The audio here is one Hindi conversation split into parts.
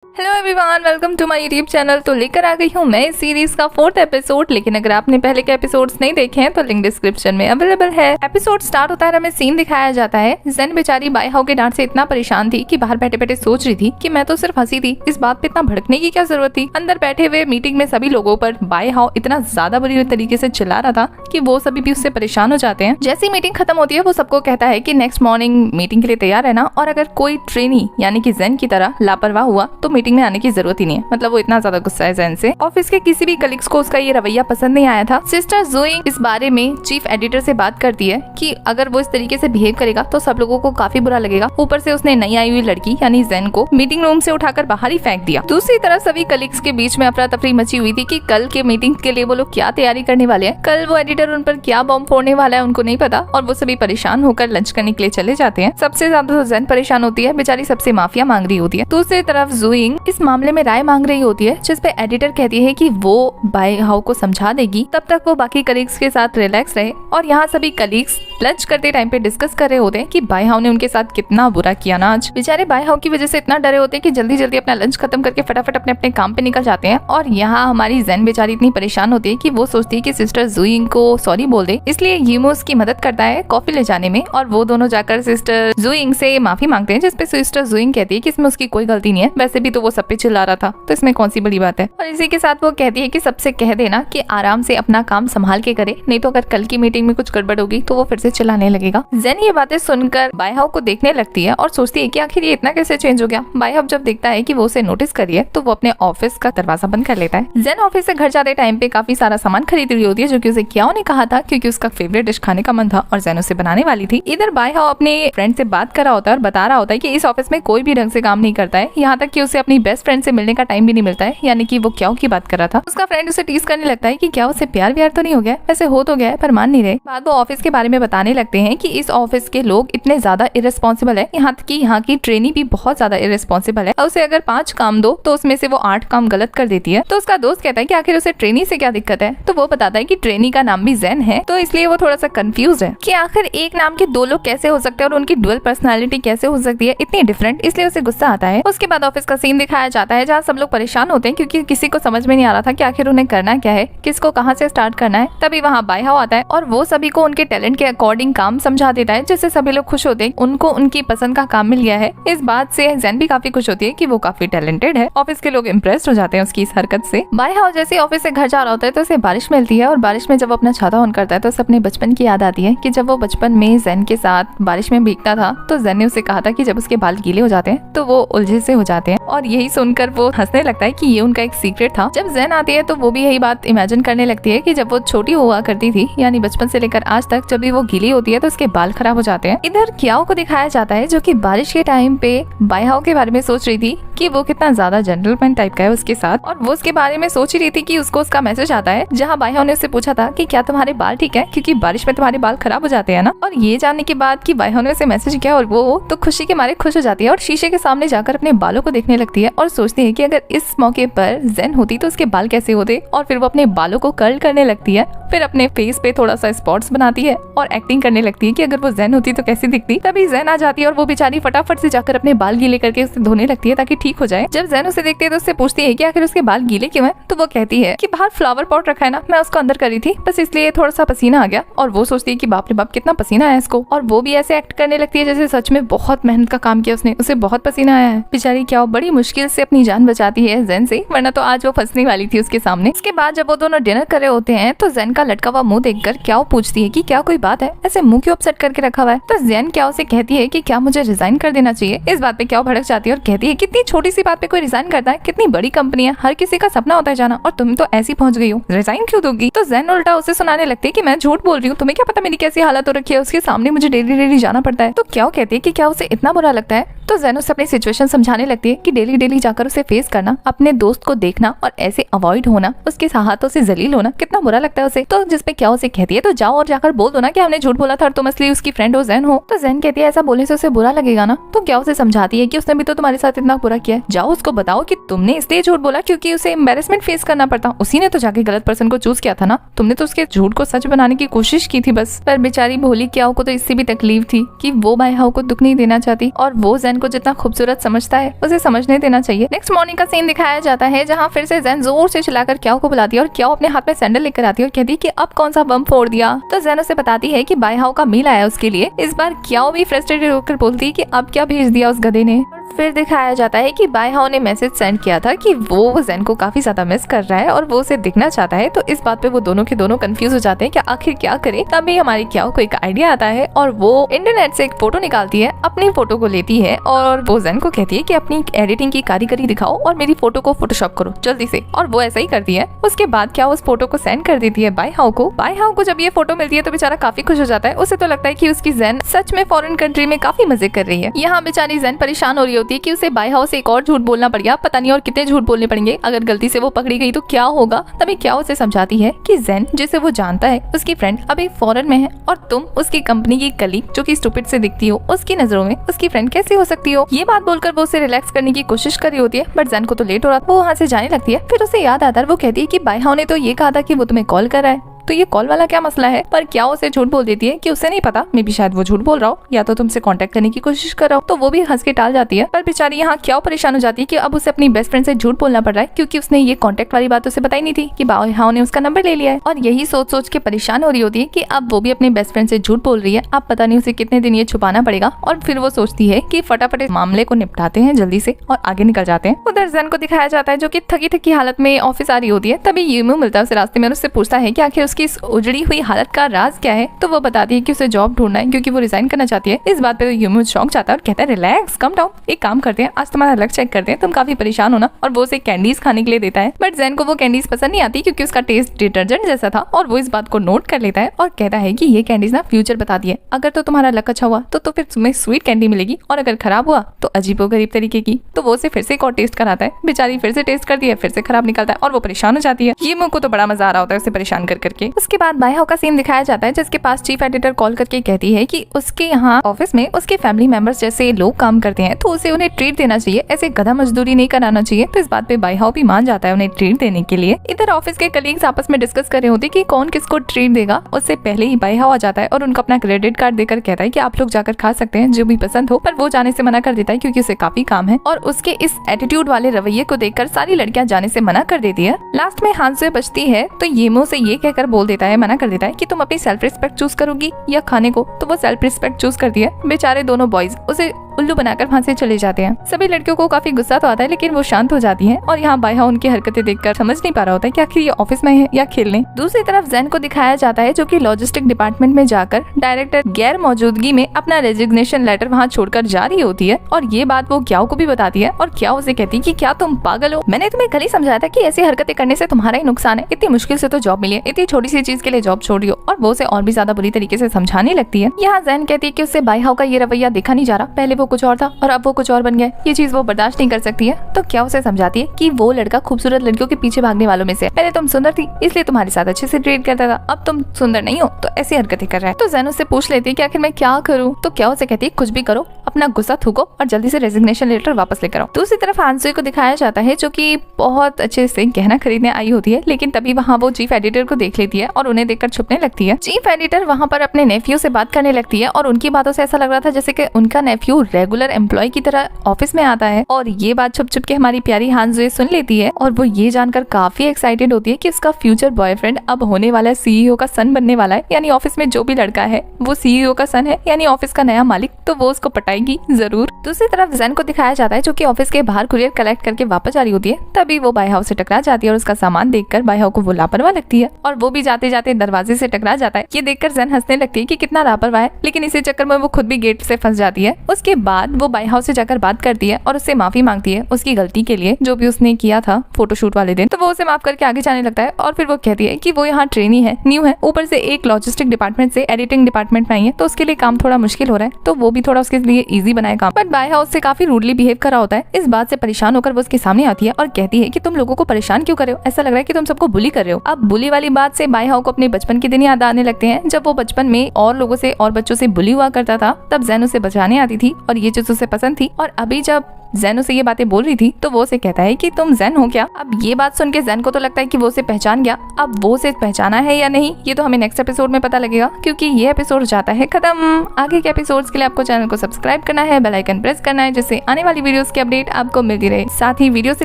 Hello everyone, welcome to my YouTube channel. तो लेकर आ गई हूँ मैं इस सीरीज का 4th एपिसोड। लेकिन अगर आपने पहले के एपिसोड्स नहीं देखे हैं तो लिंक डिस्क्रिप्शन में अवेलेबल है। एपिसोड स्टार्ट होता है, हमें सीन दिखाया जाता है। जेन बेचारी बायहाओ के डांट से इतना परेशान थी कि बाहर बैठे बैठे सोच रही थी कि मैं तो सिर्फ हंसी थी, इस बात पे इतना भड़कने की क्या जरूरत थी। अंदर बैठे हुए मीटिंग में सभी लोगों पर बायहाओ इतना ज्यादा बुरी तरीके से चिल्ला रहा था कि वो सभी भी उससे परेशान हो जाते हैं। जैसी मीटिंग खत्म होती है वो सबको कहता है कि नेक्स्ट मॉर्निंग मीटिंग के लिए तैयार रहना, और अगर कोई ट्रेनी यानी कि जेन की तरह लापरवाह हुआ तो मीटिंग में आने की जरूरत नहीं है। मतलब वो इतना ज्यादा गुस्सा है जेन से। ऑफिस के किसी भी कलीग्स को उसका ये रवैया पसंद नहीं आया था। सिस्टर ज़ोइंग इस बारे में चीफ एडिटर से बात करती है कि अगर वो इस तरीके से बिहेव करेगा तो सब लोगों को काफी बुरा लगेगा। ऊपर से उसने नई आई हुई लड़की यानी जेन को मीटिंग रूम से उठाकर बाहर ही फेंक दिया। दूसरी तरफ सभी कलीग्स के बीच में अफरा तफरी मची हुई थी कि कल के मीटिंग के लिए वो लोग क्या तैयारी करने वाले हैं। कल वो एडिटर उन पर क्या बॉम्ब फोड़ने वाला है उनको नहीं पता, और वो सभी परेशान होकर लंच करने के लिए चले जाते हैं। सबसे ज्यादा तो जेन परेशान होती है, बेचारी सबसे माफिया मांग रही होती है। दूसरी तरफ ज़ोइंग इस मामले में राय मांग रही होती है, जिस पे एडिटर कहती है कि वो बायहाओ को समझा देगी, तब तक वो बाकी कलीग्स के साथ रिलैक्स रहे। और यहाँ सभी कलीग्स लंच करते टाइम पे डिस्कस कर रहे होते हैं कि बायहाओ ने उनके साथ कितना बुरा किया ना आज। बेचारे बायहाओ की वजह से इतना डरे होते हैं कि जल्दी जल्दी अपना लंच खत्म करके फटाफट अपने अपने काम पे निकल जाते हैं। और यहाँ हमारी जेन बेचारी इतनी परेशान होती है कि वो सोचती है कि सिस्टर ज़ोइंग को सॉरी बोल दे, इसलिए यीमो उसकी मदद करता है कॉफी ले जाने में, और वो दोनों जाकर सिस्टर ज़ोइंग से माफी मांगते हैं, जिसपे सिस्टर ज़ोइंग कहती है कि इसमें उसकी कोई गलती नहीं है, वैसे भी तो वो सब पे चिल्ला रहा था, तो इसमें कौन सी बड़ी बात है। और इसी के साथ वो कहती है कि सबसे कह देना कि आराम से अपना काम संभाल के करे, नहीं तो अगर कल की मीटिंग में कुछ गड़बड़ होगी तो वो फिर से चिल्लाने लगेगा। जेन ये बातें सुनकर बायहाओ को देखने लगती है और सोचती है कि आखिर ये इतना कैसे चेंज हो गया। बायहाओ जब देखता है कि वो उसे नोटिस कर रही है तो वो अपने ऑफिस का दरवाजा बंद कर लेता है। जेन ऑफिस से घर जाते टाइम पे काफी सारा सामान खरीद रही होती है, जो कि उसे क्याओ ने कहा था क्योंकि उसका फेवरेट डिश खाने का मन था और जेन उसे बनाने वाली थी। इधर बायहाओ अपने फ्रेंड से बात कर रहा होता है और बता रहा होता है कि इस ऑफिस में कोई भी ढंग से काम नहीं करता है, यहाँ तक कि उसे अपनी बेस्ट फ्रेंड से मिलने का टाइम भी नहीं मिलता है, यानी कि वो क्याओ की बात कर रहा था। उसका फ्रेंड उसे टीज करने लगता है कि क्या उसे प्यार व्यार तो नहीं हो गया, वैसे हो तो गया है पर मान नहीं रहे। बाद वो ऑफिस के बारे में बताने लगते हैं कि इस ऑफिस के लोग इतने ज्यादा इरेस्पॉन्सिबल है, यहाँ तक कि यहाँ की ट्रेनी भी बहुत ज्यादा इरेस्पॉन्सिबल है। उसे अगर 5 काम दो तो उसमें से वो 8 काम गलत कर देती है। तो उसका दोस्त कहता है कि आखिर उसे ट्रेनी से क्या दिक्कत है, तो वो बताता है कि ट्रेनी का नाम भी जेन है, तो इसलिए वो थोड़ा सा कंफ्यूज है कि आखिर एक नाम के 2 लोग कैसे हो सकते हैं और उनकी डुअल पर्सनालिटी कैसे हो सकती है इतनी डिफरेंट, इसलिए उसे गुस्सा आता है। उसके बाद ऑफिस का सीन दिखाया जाता है जहाँ सब लोग परेशान होते हैं क्योंकि किसी को समझ में नहीं आ रहा था कि आखिर उन्हें करना क्या है, किसको कहाँ से स्टार्ट करना है। तभी वहाँ बायहाओ आता है और वो सभी को उनके टैलेंट के अकॉर्डिंग काम समझा देता है, जिससे सभी लोग खुश होते हैं, उनको उनकी पसंद का काम मिल गया है। इस बात से जेन भी काफी खुश होती है कि वो काफी टैलेंटेड है। ऑफिस के लोग इम्प्रेस्ड हो जाते हैं उसकी इस हरकत से। बायहाओ जैसे ऑफिस से घर जा रहा होता है तो उसे बारिश मिलती है, और बारिश में जब अपना छाता ऑन करता है तो उसे अपने बचपन की याद आती है कि जब वो बचपन में जेन के साथ बारिश में भीगता था तो जेन ने उसे कहा था कि जब उसके बाल गीले हो जाते हैं तो वो उलझे से हो जाते हैं, और यही सुनकर वो हंसने लगता है कि ये उनका एक सीक्रेट था। जब जेन आती है तो वो भी यही बात इमेजिन करने लगती है कि जब वो छोटी हुआ करती थी, यानी बचपन से लेकर आज तक, जब भी वो गीली होती है तो उसके बाल खराब हो जाते हैं। इधर क्याओ को दिखाया जाता है जो कि बारिश के टाइम पे बायहाओ के बारे में सोच रही थी कि वो कितना ज्यादा जेंटलमैन टाइप का है उसके साथ, और वो उसके बारे में सोच रही थी कि उसको उसका मैसेज आता है जहाँ बायहाओ ने उससे पूछा था कि क्या तुम्हारे बाल ठीक है, क्योंकि बारिश में तुम्हारे बाल खराब हो जाते हैं ना। और ये जानने के बाद कि बायहाओ ने उसे मैसेज किया और वो तो खुशी के मारे खुश हो जाती है और शीशे के सामने जाकर अपने बालों को देखने लगती है और सोचती है कि अगर इस मौके पर जेन होती तो उसके बाल कैसे होते, और फिर वो अपने बालों को कर्ल करने लगती है। फिर अपने फेस पे थोड़ा सा स्पॉट्स बनाती है और एक्टिंग करने लगती है कि अगर वो जेन होती तो कैसी दिखती। तभी जेन आ जाती है और वो बेचारी फटाफट से जाकर अपने बाल गीले करके उसे धोने लगती है ताकि ठीक हो जाए। जब जेन उसे देखती है तो उससे पूछती है कि आखिर उसके बाल गीले क्यों हैं, तो वो कहती है कि बाहर फ्लावर पॉट रखा है ना, मैं उसको अंदर करी थी, बस इसलिए थोड़ा सा पसीना आ गया। और वो सोचती है कि बाप रे बाप कितना पसीना आया इसको, और वो भी ऐसे एक्ट करने लगती है जैसे सच में बहुत मेहनत का काम किया उसने, उसे बहुत पसीना आया है। बेचारी क्या बड़ी मुश्किल से अपनी जान बचाती है जेन से, वरना तो आज वो फंसने वाली थी उसके सामने। इसके बाद जब वो दोनों डिनर कर रहे होते हैं तो जेन का लटका हुआ मुंह देखकर क्याओ पूछती है कि क्या कोई बात है, ऐसे मुंह क्यों अपसेट करके रखा हुआ है। तो जेन क्याओ से कहती है कि क्या मुझे रिजाइन कर देना चाहिए। इस बात पे क्याओ भड़क जाती है और कहती है कितनी छोटी सी बात पे कोई रिजाइन करता है, कितनी बड़ी कंपनी है, हर किसी का सपना होता है जाना, और तुम तो ऐसी पहुंच गई हो, रिजाइन क्यों दोगी। तो जेन उल्टा उसे सुनाने लगती है कि मैं झूठ बोल रही हूँ, तुम्हें क्या पता मेरी कैसी हालत हो रखी है, उसके सामने मुझे डेली डेली जाना पड़ता है। तो क्याओ कहती है कि क्या उसे इतना बुरा लगता है। तो जेन उसे अपनी सिचुएशन समझाने लगती है कि डेली डेली जाकर उसे फेस करना, अपने दोस्त को देखना और ऐसे अवॉइड होना, उसके हाथों से जलील होना कितना बुरा लगता है उसे। तो जिसपे क्या उसे कहती है तो जाओ और जाकर बोल दो ना कि हमने झूठ बोला था और तुम असली उसकी फ्रेंड हो जैन हो। तो जैन कहती है ऐसा बोलने से उसे बुरा लगेगा ना। तो क्या उसे समझाती है कि उसने भी तो तुम्हारे साथ इतना बुरा किया है, जाओ उसको बताओ कि तुमने इसलिए झूठ बोला क्योंकि उसे एम्बैरेसमेंट फेस करना पड़ता। उसी ने तो जाके गलत पर्सन को चूज किया था ना, तुमने तो उसके झूठ को सच बनाने की कोशिश की थी बस। पर बेचारी भोली क्याओ को तो इससे भी तकलीफ थी कि वो बाईहाओ को दुख नहीं देना चाहती और वो जैन को जितना खूबसूरत समझता है उसे समझने देना चाहिए। नेक्स्ट मॉर्निंग का सीन दिखाया जाता है जहाँ फिर से जैन जोर से चिल्लाकर क्याओ को बुलाती है और क्याओ अपने हाथ में सैंडल लेकर आती है और कहती है कि अब कौन सा बम फोड़ दिया। तो जैन उसे बताती है कि बाईहाओ का मेल आया उसके लिए। इस बार क्याओ भी फ्रस्ट्रेटेड होकर बोलती है कि अब क्या भेज दिया उस गधे ने। फिर दिखाया जाता है कि बाईहाओ ने मैसेज सेंड किया था कि वो जैन को काफी ज्यादा मिस कर रहा है और वो उसे दिखना चाहता है। तो इस बात पे वो दोनों के दोनों कंफ्यूज हो जाते हैं कि आखिर क्या करे। तभी हमारी क्याओ को एक आइडिया आता है और वो इंटरनेट से एक फोटो निकालती है, अपनी फोटो को लेती है और वो जैन को कहती है कि अपनी एडिटिंग की कारीगरी दिखाओ और मेरी फोटो को फोटोशॉप करो जल्दी से। और वो ऐसा ही करती है। उसके बाद क्या उस फोटो को सेंड कर देती है बाईहाओ को। बाईहाओ को जब ये फोटो मिलती है तो बेचारा काफी खुश हो जाता है। उसे तो लगता है कि उसकी जैन सच में फॉरेन कंट्री में काफी मजे कर रही है। यहाँ बेचारी जैन परेशान हो रही होती है कि उसे बाईहाओ से एक और झूठ बोलना पड़ गया, पता नहीं और कितने झूठ बोलने पड़ेंगे, अगर गलती से वो पकड़ी गई तो क्या होगा। तभी क्या उसे समझाती है कि जैन जिसे वो जानता है उसकी फ्रेंड अभी फॉरेन में है और तुम उसकी कंपनी की कलीग जो कि स्टूपिड से दिखती हो उसकी नजरों में उसकी फ्रेंड कैसे हो सकती हो। ये बात बोलकर वो उसे रिलैक्स करने की कोशिश कर रही होती है बट जैन को तो लेट हो रहा था, वो वहाँ से जाने लगती है। फिर उसे याद आता है, वो कहती है कि बाईहाओ ने तो ये कहा था कि वो तुम्हें कॉल कर रहा है, तो ये कॉल वाला क्या मसला है। पर क्या उसे झूठ बोल देती है कि उसे नहीं पता, मे बी शायद वो झूठ बोल रहा हो या तो तुमसे कांटेक्ट करने की कोशिश कर रहा हो। तो वो भी हंस के टाल जाती है। पर बेचारी यहाँ क्या परेशान हो जाती है कि अब उसे अपनी बेस्ट फ्रेंड से झूठ बोलना पड़ रहा है क्योंकि उसने ये कांटेक्ट वाली बात उसे बताई नहीं थी कि बाईहाओ ने उसका नंबर ले लिया है। और यही सोच सोच के परेशान हो रही होती है कि अब वो भी अपनी बेस्ट फ्रेंड से झूठ बोल रही है, अब पता नहीं उसे कितने दिन ये छुपाना पड़ेगा। और फिर वो सोचती है कि फटाफट इस मामले को निपटाते हैं जल्दी से और आगे निकल जाते हैं। उधर जैन को दिखाया जाता है जो कि थकी थकी हालत में ऑफिस आ रही होती है। तभी यूमू मिलता है उसे रास्ते में और उससे पूछता है कि आखिर उसकी इस उजड़ी हुई हालत का राज क्या है। तो वो बताती है कि उसे जॉब ढूंढना है क्योंकि वो रिजाइन करना चाहती है। इस बात पे तो यूमू शॉक जाता है और कहता है रिलैक्स कम डाउन, एक काम करते हैं आज तुम्हारा लक चेक करते हैं, तुम काफी परेशान हो ना। और वो उसे कैंडीज खाने के लिए देता है बट जैन को वो कैंडीज पसंद नहीं आती क्योंकि उसका टेस्ट डिटर्जेंट जैसा था। और वो इस बात को नोट कर लेता है और कहता है कि ये कैंडीज ना फ्यूचर बताती है, अगर तो तुम्हारा लक अच्छा हुआ तो फिर तुम्हें स्वीट कैंडी मिलेगी और अगर खराब हुआ तो अजीबोगरीब तरीके की। तो वो उसे फिर से एक और टेस्ट कराता है। बेचारी फिर से टेस्ट करती है, फिर से खराब निकलता है और वो परेशान हो जाती है। यूमू को तो बड़ा मजा आ रहा होता है उसे परेशान कर करके। उसके बाद बाईहाओ का सीन दिखाया जाता है जिसके पास चीफ एडिटर कॉल करके कहती है कि उसके यहाँ ऑफिस में उसके फैमिली मेंबर्स जैसे लोग काम करते हैं तो उसे उन्हें ट्रीट देना चाहिए, ऐसे गधा मजदूरी नहीं कराना चाहिए। तो इस बात पे बाईहाओ भी मान जाता है उन्हें ट्रीट देने के लिए। इधर ऑफिस के कलीग्स आपस में डिस्कस कर रहे होते कि कौन किसको ट्रीट देगा। उससे पहले ही बाईहाओ आ जाता है और उनका अपना क्रेडिट कार्ड देकर कहता है कि आप लोग जाकर खा सकते हैं जो भी पसंद हो। पर वो जाने से मना कर देता है क्योंकि उसे काफी काम है और उसके इस एटीट्यूड वाले रवैये को देखकर सारी लड़कियां जाने से मना कर देती है। लास्ट में हांसुए बचती है तो येमो से ये कहकर बोल देता है, मना कर देता है कि तुम अपनी सेल्फ रिस्पेक्ट चूज करोगी या खाने को। तो वो सेल्फ रिस्पेक्ट चूज करती है। बेचारे दोनों बॉयज उसे उल्लू बनाकर वहाँ से चले जाते हैं। सभी लड़कियों को काफी गुस्सा तो आता है लेकिन वो शांत हो जाती हैं और यहाँ बाईहाओ उनकी हरकतें देखकर समझ नहीं पा रहा होता है कि आखिर ये ऑफिस में है या खेलने। दूसरी तरफ जैन को दिखाया जाता है जो कि लॉजिस्टिक डिपार्टमेंट में जाकर डायरेक्टर गैर मौजूदगी में अपना रेजिग्नेशन लेटर वहाँ छोड़कर जा रही होती है। और ये बात वो क्याओ को भी बताती है और क्याओ उसे कहती है कि क्या तुम पागल हो, मैंने तुम्हें कल ही समझाया था कि ऐसी हरकतें करने से तुम्हारा ही नुकसान है, इतनी मुश्किल से तो जॉब मिली है, इतनी छोटी सी चीज के लिए जॉब छोड़ रही हो। और वो उसे और भी ज्यादा बुरी तरीके से समझाने लगती है। यहाँ जैन कहती है कि उससे बाईहाओ का ये रवैया देखा नहीं जा रहा, पहले वो कुछ और था और अब वो कुछ और बन गया, ये चीज वो बर्दाश्त नहीं कर सकती है। तो क्या उसे समझाती है कि वो लड़का खूबसूरत लड़कियों के पीछे भागने वालों में से, पहले तुम सुंदर थी इसलिए तुम्हारे साथ अच्छे से ट्रीट करता था, अब तुम सुंदर नहीं हो तो ऐसी हरकतें कर रहा है। तो जैन उससे पूछ लेती है कि आखिर मैं क्या करूँ। तो क्या उसे कहती है कुछ भी करो, अपना गुस्सा थूको और जल्दी से रेजिग्नेशन लेटर वापस लेकर आओ। दूसरी तरफ हांसुए को दिखाया जाता है जो कि बहुत अच्छे से गहना खरीदने आई होती है लेकिन तभी वहाँ वो चीफ एडिटर को देख लेती है और उन्हें देखकर छुपने लगती है। चीफ एडिटर वहाँ पर अपने नेफ्यू से बात करने लगती है और उनकी बातों से ऐसा लग रहा था जैसे कि उनका नेफ्यू रेगुलर एम्प्लॉय की तरह ऑफिस में आता है। और ये बात छुप छुप के हमारी प्यारी हांसुए सुन लेती है और वो ये जानकर काफी एक्साइटेड होती है कि उसका फ्यूचर बॉयफ्रेंड अब होने वाला सीईओ का सन बनने वाला है, यानी ऑफिस में जो भी लड़का है वो सीईओ का सन है, यानी ऑफिस का नया मालिक, तो वो उसको पटाएगी जरूर। दूसरी तरफ जैन को दिखाया जाता है जो कि ऑफिस के बाहर कुरियर कलेक्ट करके वापस आ रही होती है। तभी वो बाईहाओ से टकरा जाती है और उसका सामान देखकर बाईहाओ को वो लापरवाह लगती है और वो भी जाते जाते दरवाजे से टकरा जाता है। ये देखकर जैन हंसने लगती है कि कितना लापरवाह है, लेकिन इसी चक्कर में वो खुद भी गेट से फंस जाती है। उसके बाद वो बाईहाओ से जाकर बात करती है और उससे माफी मांगती है उसकी गलती के लिए जो भी उसने किया था फोटोशूट वाले दिन। तो वो उसे माफ करके आगे जाने लगता है और फिर वो कहती है कि वो यहाँ ट्रेनी है, न्यू है, ऊपर से एक लॉजिस्टिक डिपार्टमेंट से एडिटिंग डिपार्टमेंट में आई है तो उसके लिए काम थोड़ा मुश्किल हो रहा है, तो वो भी थोड़ा उसके लिए इजी बनाए काम। बट बाय हाउस से काफी रूडली बिहेव कर रहा होता है। इस बात से परेशान होकर वो उसके सामने आती है और कहती है कि तुम लोगों को परेशान क्यों कर रहे हो, ऐसा लग रहा है कि तुम सबको बुली कर रहे हो। अब बुली वाली बात से बाय हाउ को अपने बचपन के दिन याद आने लगते हैं, जब वो बचपन में और लोगों से और बच्चों से बुली हुआ करता था। तब ज़ेन उसे बचाने आती थी और ये चीज उसे पसंद थी। और अभी जब ज़ेन उसे ये बातें बोल रही थी तो वो उसे कहता है कि तुम ज़ेन हो क्या। अब ये बात सुन के ज़ेन को तो लगता है कि वो उसे पहचान गया। अब वो उसे पहचाना है या नहीं ये तो हमें नेक्स्ट एपिसोड में पता लगेगा, क्योंकि ये एपिसोड जाता है खत्म। आगे के एपिसोड्स के लिए आपको चैनल को सब्सक्राइब करना है, बेल आइकन प्रेस करना है, जिससे आने वाली वीडियोस की अपडेट आपको मिलती रहे। साथ ही वीडियो से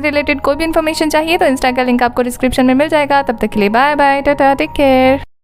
रिलेटेड कोई भी इन्फॉर्मेशन चाहिए तो इंस्टा का लिंक आपको डिस्क्रिप्शन में मिल जाएगा। तब तक के लिए bye bye, tata, take care.